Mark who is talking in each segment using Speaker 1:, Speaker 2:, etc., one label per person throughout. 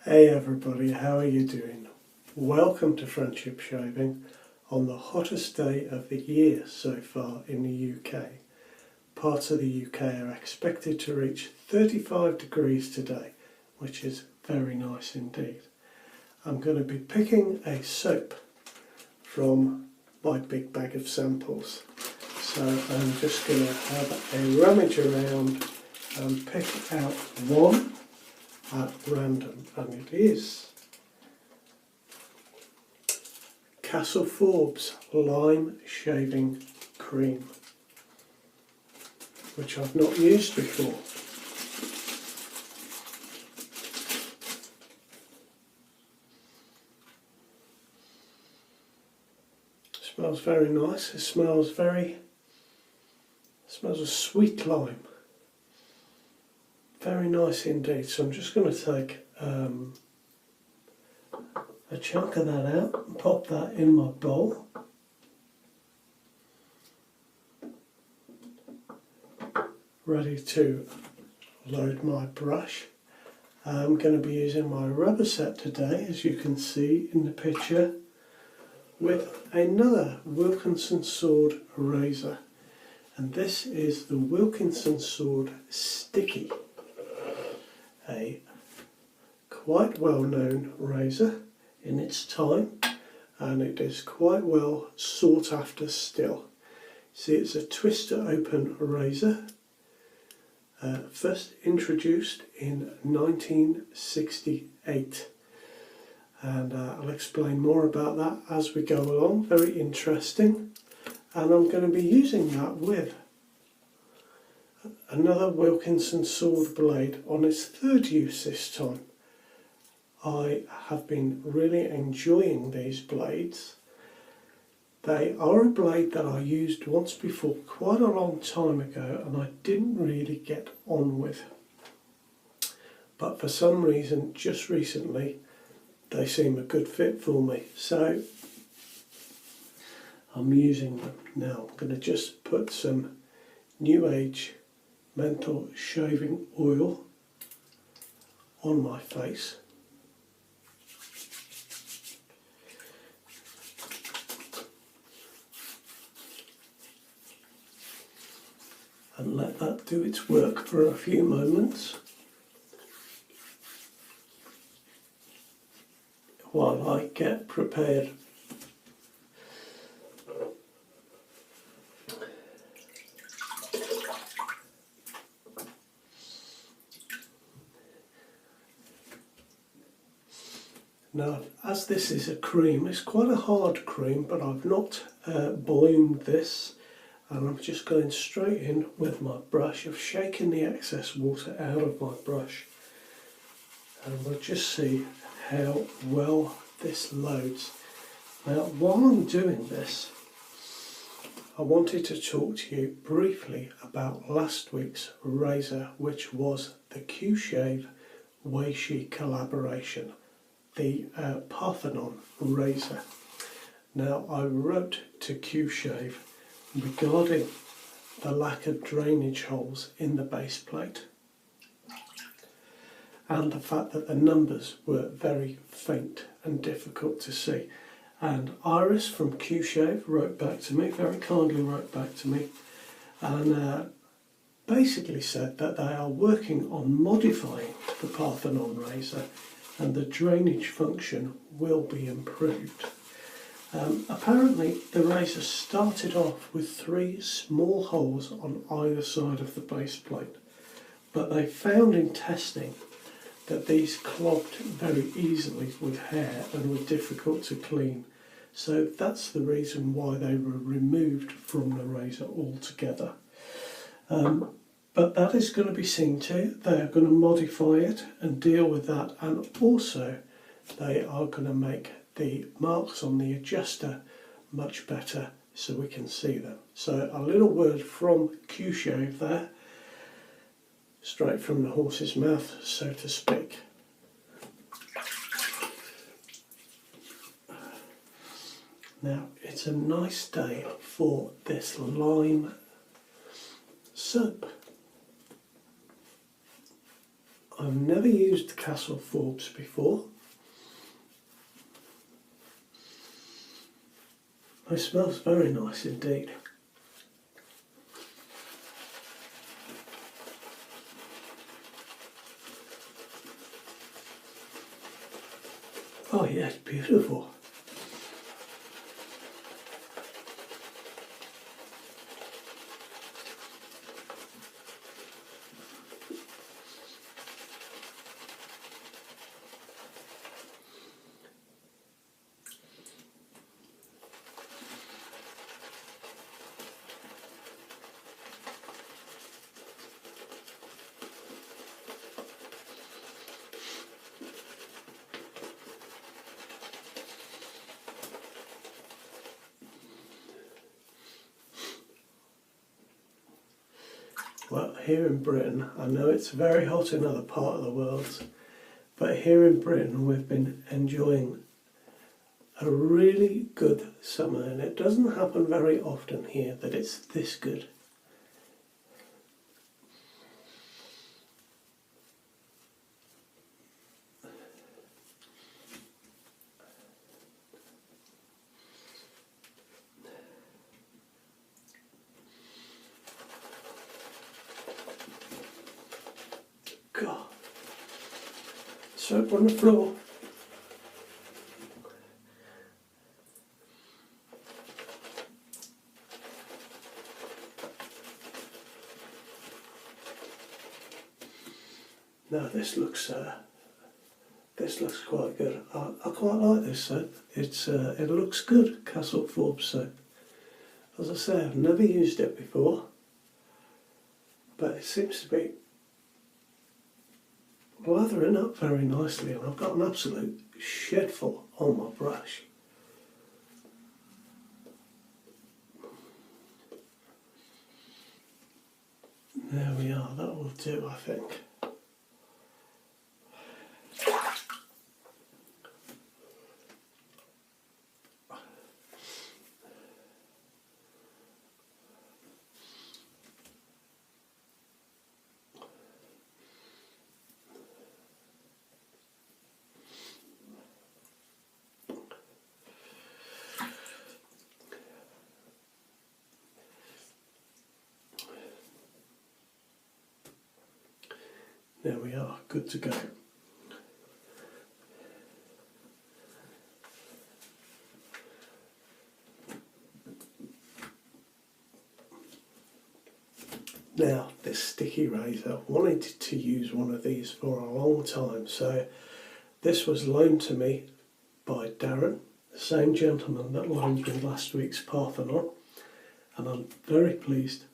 Speaker 1: Hey everybody, how are you doing? Welcome to Friendship Shaving on the hottest day of the year so far in the UK. Parts of the UK are expected to reach 35 degrees today, which is very nice indeed. I'm going to be picking a soap from my big bag of samples. So I'm just going to have a rummage around and pick out one at random, and it is Castle Forbes Lime Shaving Cream, which I've not used before. It smells very nice. It smells of sweet lime. Very nice indeed. So I'm just going to take a chunk of that out and pop that in my bowl. Ready to load my brush. I'm going to be using my rubber set today, as you can see in the picture, with another Wilkinson Sword razor. And this is the Wilkinson Sword Sticky. A quite well-known razor in its time, and it is quite well sought after still. See, it's a twister open razor, first introduced in 1968, and I'll explain more about that as we go along. Very interesting, and I'm going to be using that with another Wilkinson Sword blade on its third use this time. I have been really enjoying these blades. They are a blade that I used once before quite a long time ago and I didn't really get on with. But for some reason, just recently, they seem a good fit for me. So I'm using them. Now I'm going to just put some New Age menthol shaving oil on my face. And let that do its work for a few moments while I get prepared. Now, as this is a cream, it's quite a hard cream, but I've not bloomed this, and I'm just going straight in with my brush. I've shaken the excess water out of my brush, and we'll just see how well this loads. Now, while I'm doing this, I wanted to talk to you briefly about last week's razor, which was the Q-Shave Weishi collaboration, the Parthenon razor. Now, I wrote to Q-Shave regarding the lack of drainage holes in the base plate and the fact that the numbers were very faint and difficult to see. And Iris from Q-Shave wrote back to me, very kindly wrote back to me, and basically said that they are working on modifying the Parthenon razor and the drainage function will be improved. Apparently the razor started off with 3 small holes on either side of the base plate, but they found in testing that these clogged very easily with hair and were difficult to clean. So that's the reason why they were removed from the razor altogether. But that is going to be seen to. They are going to modify it and deal with that, and also they are going to make the marks on the adjuster much better so we can see them. So a little word from Q-Shave there, straight from the horse's mouth, so to speak. Now, it's a nice day for this lime soap. I've never used Castle Forbes before. It smells very nice indeed. Oh yes, beautiful. Well, here in Britain, I know it's very hot in other parts of the world, but here in Britain we've been enjoying a really good summer, and it doesn't happen very often here that it's this good. God, soap on the floor. Now this looks quite good. I quite like this soap. It looks good, Castle Forbes soap. As I say, I've never used it before, but it seems to be lathering up very nicely, and I've got an absolute shed full on my brush. There we are, that will do, I think. There we are, good to go. Now, this sticky razor, I wanted to use one of these for a long time, so this was loaned to me by Darren, the same gentleman that loaned me last week's Parthenon, and I'm very pleased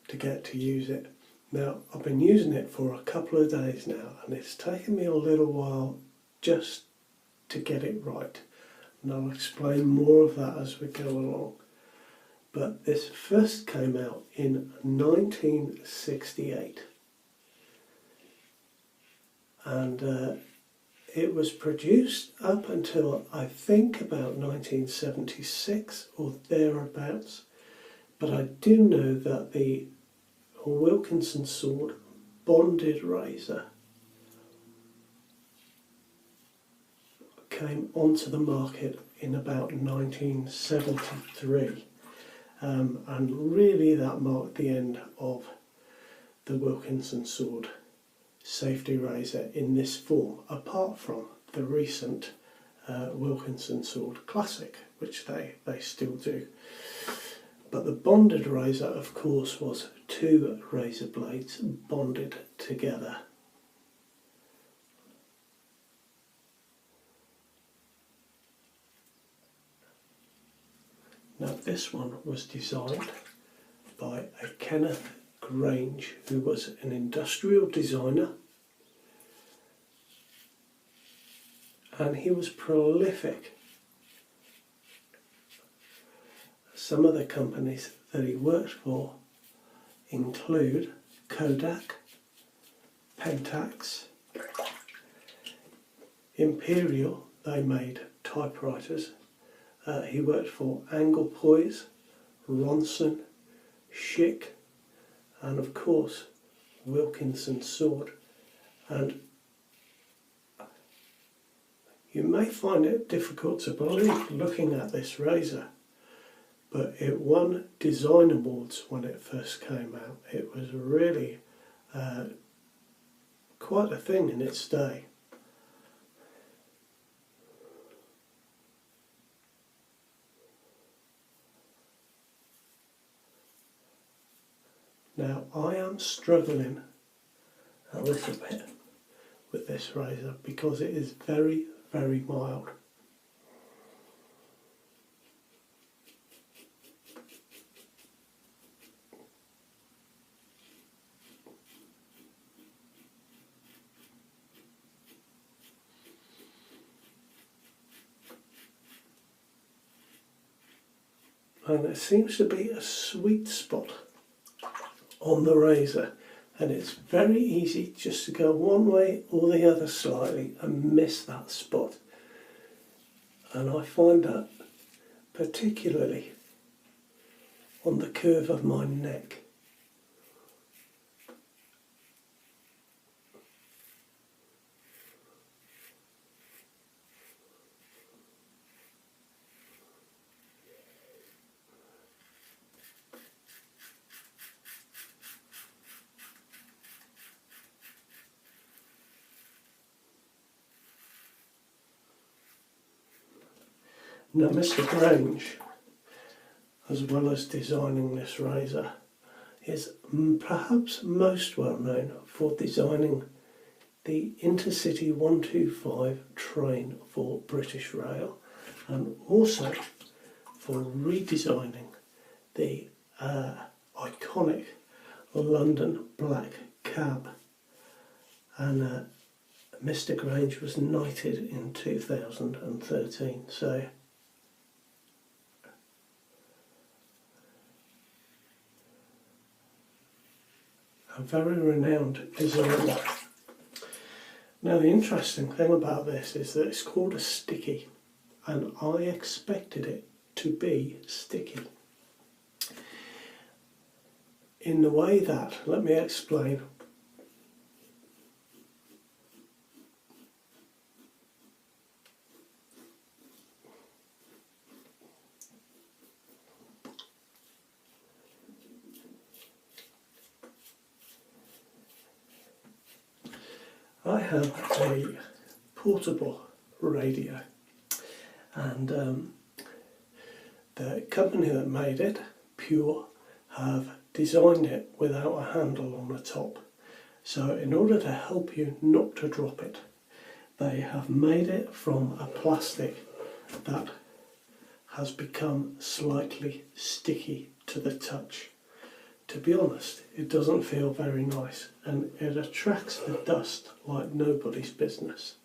Speaker 1: to get to use it. Now, I've been using it for a couple of days now, and it's taken me a little while just to get it right. And I'll explain more of that as we go along. But this first came out in 1968. And it was produced up until, I think, about 1976 or thereabouts. But I do know that the Wilkinson Sword bonded razor came onto the market in about 1973, and really that marked the end of the Wilkinson Sword safety razor in this form, apart from the recent Wilkinson Sword Classic, which they still do. But the bonded razor, of course, was two razor blades bonded together. Now this one was designed by a Kenneth Grange, who was an industrial designer, and he was prolific. Some of the companies that he worked for include Kodak, Pentax, Imperial. They made typewriters. He worked for Anglepoise, Ronson, Schick, and of course Wilkinson Sword. And You may find it difficult to believe looking at this razor, but it won design awards when it first came out. It was really quite a thing in its day. Now I am struggling a little bit with this razor because it is very, very mild. And there seems to be a sweet spot on the razor, and it's very easy just to go one way or the other slightly and miss that spot. And I find that particularly on the curve of my neck. Now Mr. Grange, as well as designing this razor, is perhaps most well known for designing the Intercity 125 train for British Rail, and also for redesigning the iconic London black cab. And Mr. Grange was knighted in 2013, so a very renowned designer. Now the interesting thing about this is that it's called a sticky, and I expected it to be sticky. In the way that, let me explain. I have a portable radio, and the company that made it, Pure, have designed it without a handle on the top. So in order to help you not to drop it, they have made it from a plastic that has become slightly sticky to the touch. To be honest, it doesn't feel very nice, and it attracts the dust like nobody's business.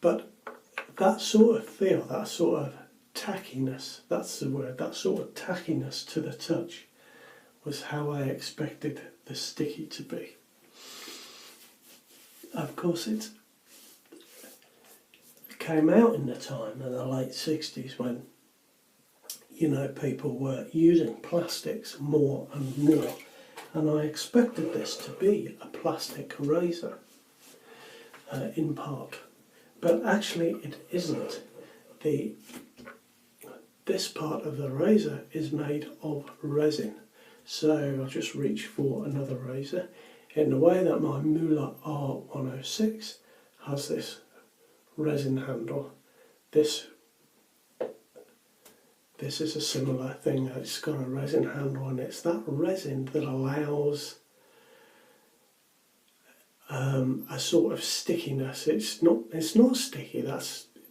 Speaker 1: But that sort of feel, that sort of tackiness, that's the word, that sort of tackiness to the touch was how I expected the sticky to be. Of course, it came out in the time in the late 60s when, you know, people were using plastics more and more, and I expected this to be a plastic razor in part, but actually it isn't. This part of the razor is made of resin, so I'll just reach for another razor in the way that my Muller R106 has this resin handle. This is a similar thing. It's got a resin handle, and it's that resin that allows a sort of stickiness. It's not sticky,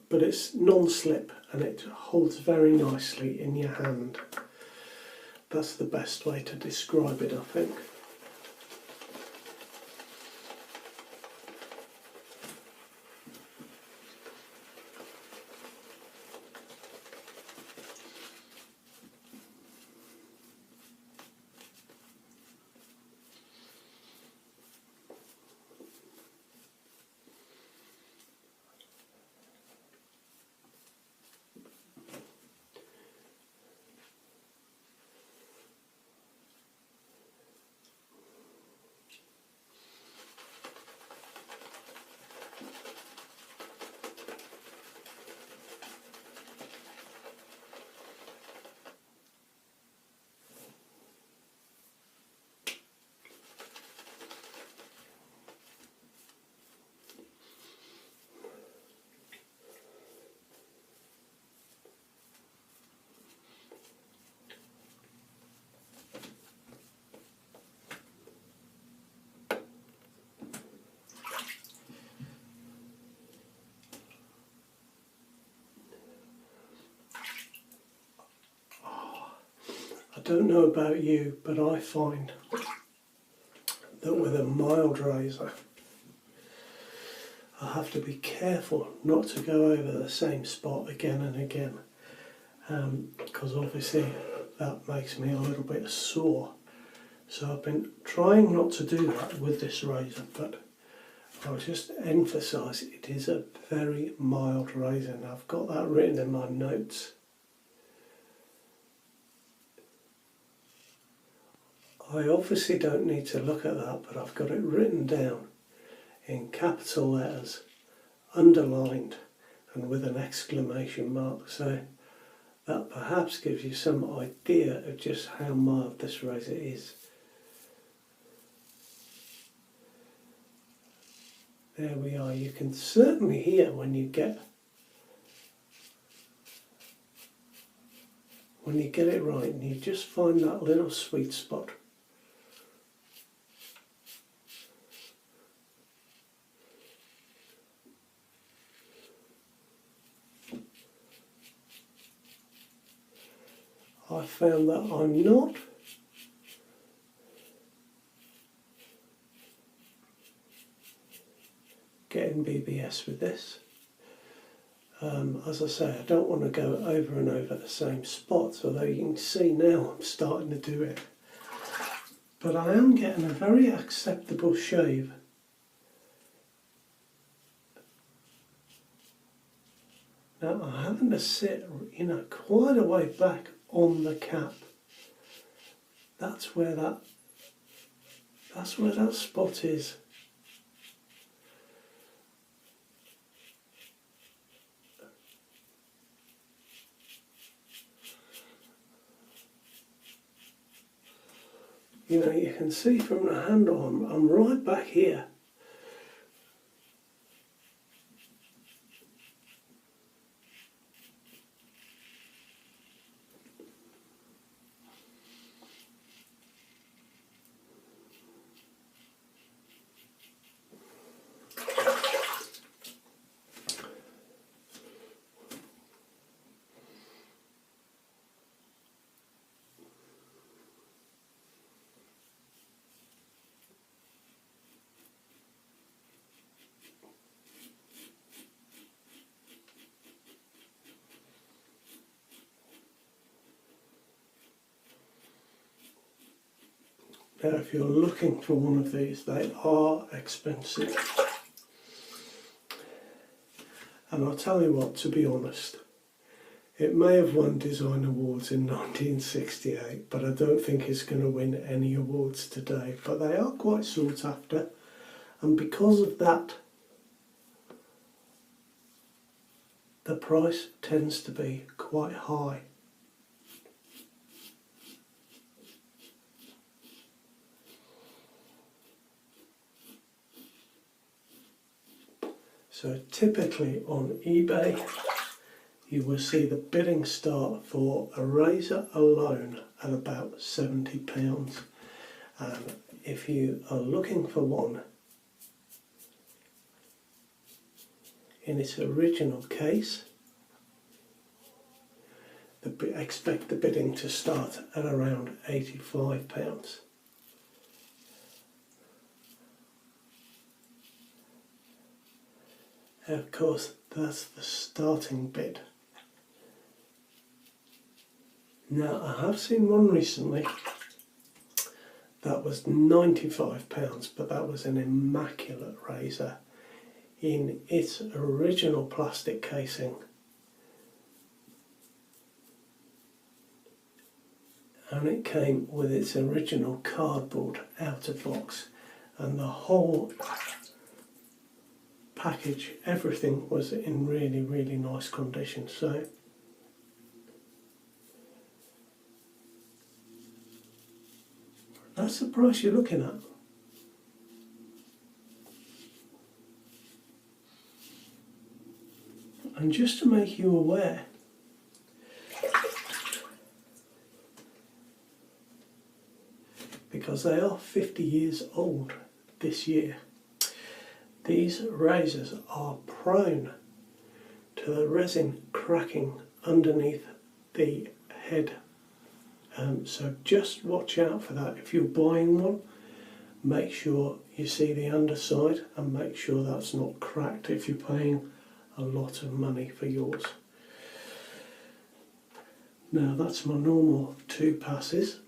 Speaker 1: but it's non-slip, and it holds very nicely in your hand. That's the best way to describe it, I think. don't know about you, but I find that with a mild razor, I have to be careful not to go over the same spot again and again, because obviously that makes me a little bit sore. So I've been trying not to do that with this razor, but I'll just emphasise it is a very mild razor, and I've got that written in my notes. I obviously don't need to look at that, but I've got it written down in capital letters, underlined and with an exclamation mark, so that perhaps gives you some idea of just how mild this razor is. There we are. You can certainly hear when you get it right, and you just find that little sweet spot. I found that I'm not getting BBS with this. As I say, I don't want to go over and over the same spots, although you can see now I'm starting to do it. But I am getting a very acceptable shave. Now I'm having to sit, quite a way back on the cap. That's where that spot is. You can see from the handle, I'm right back here. Now, if you're looking for one of these, they are expensive. And I'll tell you what, to be honest, it may have won design awards in 1968, but I don't think it's going to win any awards today. But they are quite sought after, and because of that, the price tends to be quite high. So typically on eBay, you will see the bidding start for a razor alone at about £70. And if you are looking for one in its original case, expect the bidding to start at around £85. Of course, that's the starting bid. Now, I have seen one recently that was £95, but that was an immaculate razor in its original plastic casing. And it came with its original cardboard outer box, and the whole package, everything was in really, really nice condition. So that's the price you're looking at. And just to make you aware, because they are 50 years old this year, these razors are prone to the resin cracking underneath the head So just watch out for that. If you're buying one, make sure you see the underside and make sure that's not cracked if you're paying a lot of money for yours. Now that's my normal 2 passes.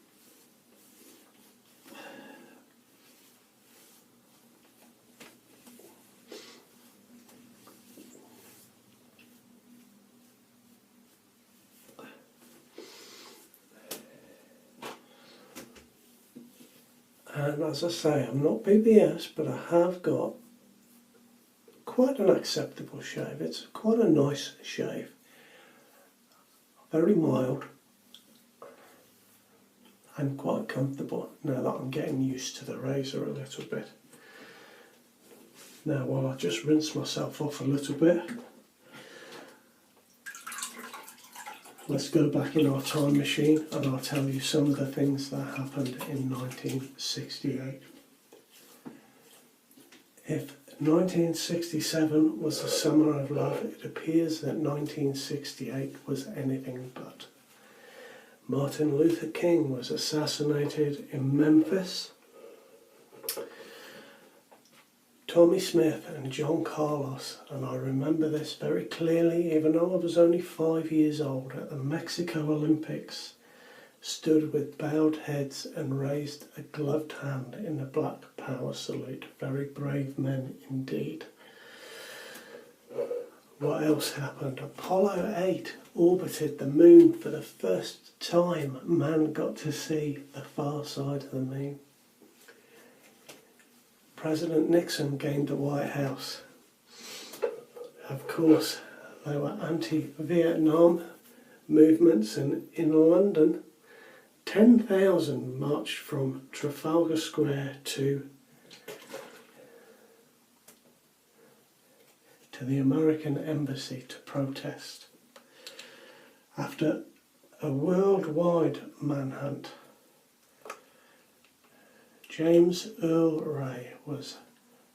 Speaker 1: And as I say, I'm not BBS, but I have got quite an acceptable shave. It's quite a nice shave. Very mild and quite comfortable now that I'm getting used to the razor a little bit. Now while I just rinse myself off a little bit, let's go back in our time machine and I'll tell you some of the things that happened in 1968. If 1967 was the summer of love, it appears that 1968 was anything but. Martin Luther King was assassinated in Memphis. Tommy Smith and John Carlos, and I remember this very clearly even though I was only 5 years old, at the Mexico Olympics, stood with bowed heads and raised a gloved hand in the Black Power salute. Very brave men indeed. What else happened? Apollo 8 orbited the moon for the first time. Man got to see the far side of the moon. President Nixon gained the White House. Of course, there were anti-Vietnam movements, and in London, 10,000 marched from Trafalgar Square to the American Embassy to protest. After a worldwide manhunt, James Earl Ray was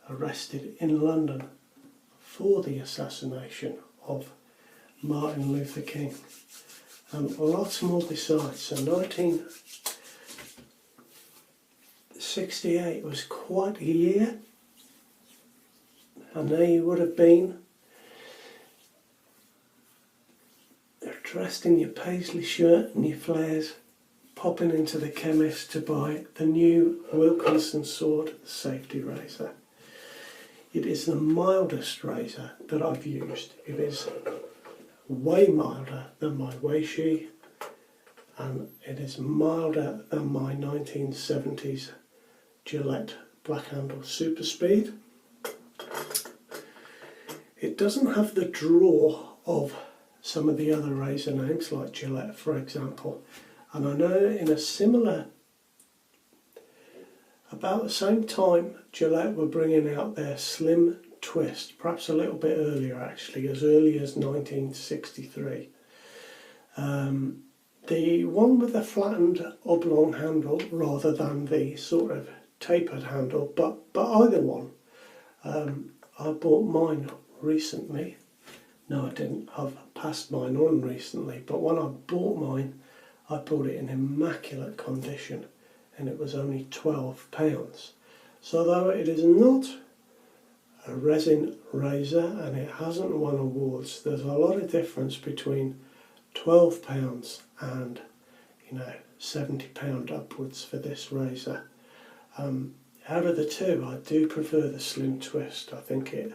Speaker 1: arrested in London for the assassination of Martin Luther King. And lots more besides. So 1968 was quite a year. And there you would have been, dressed in your paisley shirt and your flares, popping into the chemist to buy the new Wilkinson Sword safety razor. It is the mildest razor that I've used. It is way milder than my Weishi, and it is milder than my 1970s Gillette Black Handle Super Speed. It doesn't have the draw of some of the other razor names like Gillette, for example. And I know in a similar, about the same time, Gillette were bringing out their Slim Twist, perhaps a little bit earlier actually, as early as 1963. The one with the flattened oblong handle rather than the sort of tapered handle, but either one. I bought mine recently. No, I didn't. I've passed mine on recently, but when I bought mine, I bought it in immaculate condition and it was only £12. So though it is not a resin razor and it hasn't won awards, there's a lot of difference between £12 and, £70 upwards for this razor. Out of the two, I do prefer the Slim Twist. I think it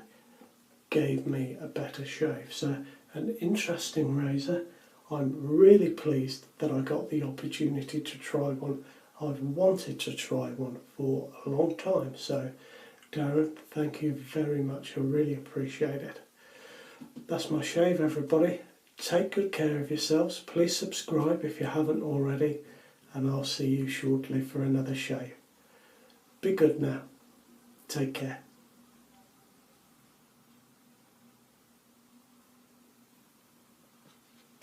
Speaker 1: gave me a better shave. So an interesting razor. I'm really pleased that I got the opportunity to try one. I've wanted to try one for a long time. So Darren, thank you very much. I really appreciate it. That's my shave, everybody. Take good care of yourselves. Please subscribe if you haven't already, and I'll see you shortly for another shave. Be good now. Take care.